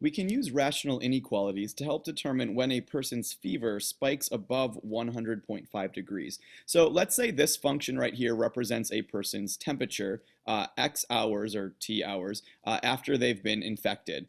We can use rational inequalities to help determine when a person's fever spikes above 100.5 degrees. So let's say this function right here represents a person's temperature, X hours or T hours, after they've been infected.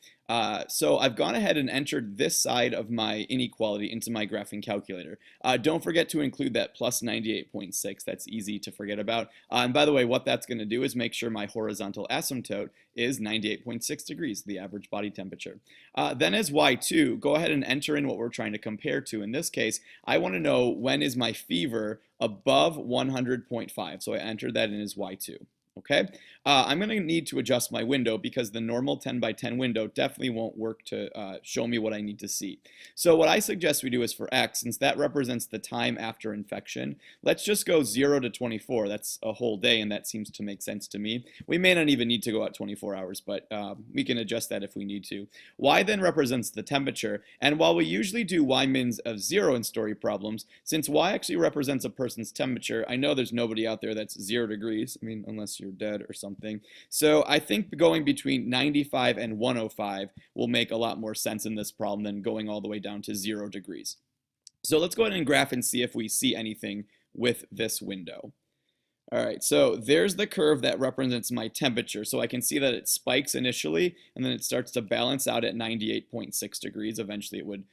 So I've gone ahead and entered this side of my inequality into my graphing calculator. Don't forget to include that plus 98.6. That's easy to forget about. And by the way, what that's going to do is make sure my horizontal asymptote is 98.6 degrees, the average body temperature. Then as y2, go ahead and enter in what we're trying to compare to. In this case, I want to know when is my fever above 100.5. So I entered that in as y2. Okay, I'm going to need to adjust my window because the normal 10 by 10 window definitely won't work to show me what I need to see. So what I suggest we do is for X, since that represents the time after infection, let's just go 0 to 24. That's a whole day, and that seems to make sense to me. We may not even need to go out 24 hours, but we can adjust that if we need to. Y then represents the temperature, and while we usually do Y mins of 0 in story problems, since Y actually represents a person's temperature, I know there's nobody out there that's 0 degrees. I mean, unless you're dead or something. So I think going between 95 and 105 will make a lot more sense in this problem than going all the way down to 0 degrees. So let's go ahead and graph and see if we see anything with this window. All right, so there's the curve that represents my temperature. So I can see that it spikes initially, and then it starts to balance out at 98.6 degrees. Eventually, it would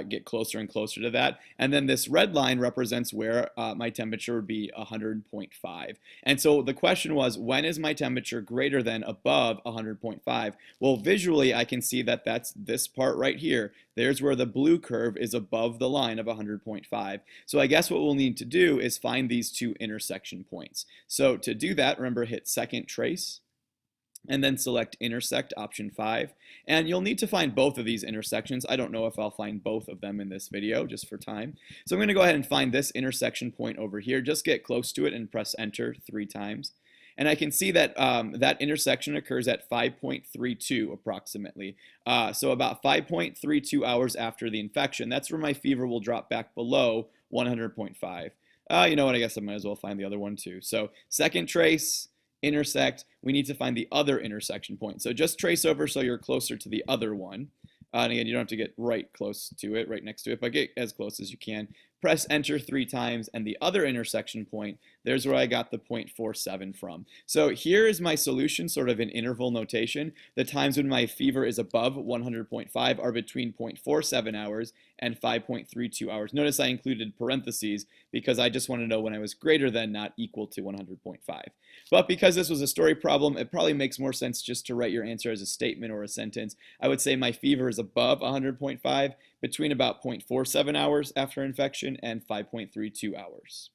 get closer and closer to that. And then this red line represents where my temperature would be 100.5. And so the question was, when is my temperature greater than above 100.5? Well, visually, I can see that that's this part right here. There's where the blue curve is above the line of 100.5. So I guess what we'll need to do is find these two intersection points. So to do that, remember, hit second trace and then select intersect, option 5. And you'll need to find both of these intersections. I don't know if I'll find both of them in this video just for time. So I'm going to go ahead and find this intersection point over here. Just get close to it and press enter 3 times. And I can see that that intersection occurs at 5.32 approximately. So about 5.32 hours after the infection. That's where my fever will drop back below 100.5. You know what, I guess I might as well find the other one too. So second trace, intersect, we need to find the other intersection point. So just trace over so you're closer to the other one. And again, you don't have to get right close to it, right next to it, but get as close as you can. Press enter 3 times, and the other intersection point, there's where I got the 0.47 from. So here is my solution, sort of in interval notation. The times when my fever is above 100.5 are between 0.47 hours and 5.32 hours. Notice I included parentheses because I just want to know when I was greater than, not equal to 100.5. But because this was a story problem, it probably makes more sense just to write your answer as a statement or a sentence. I would say my fever is above 100.5 between about 0.47 hours after infection and 5.32 hours.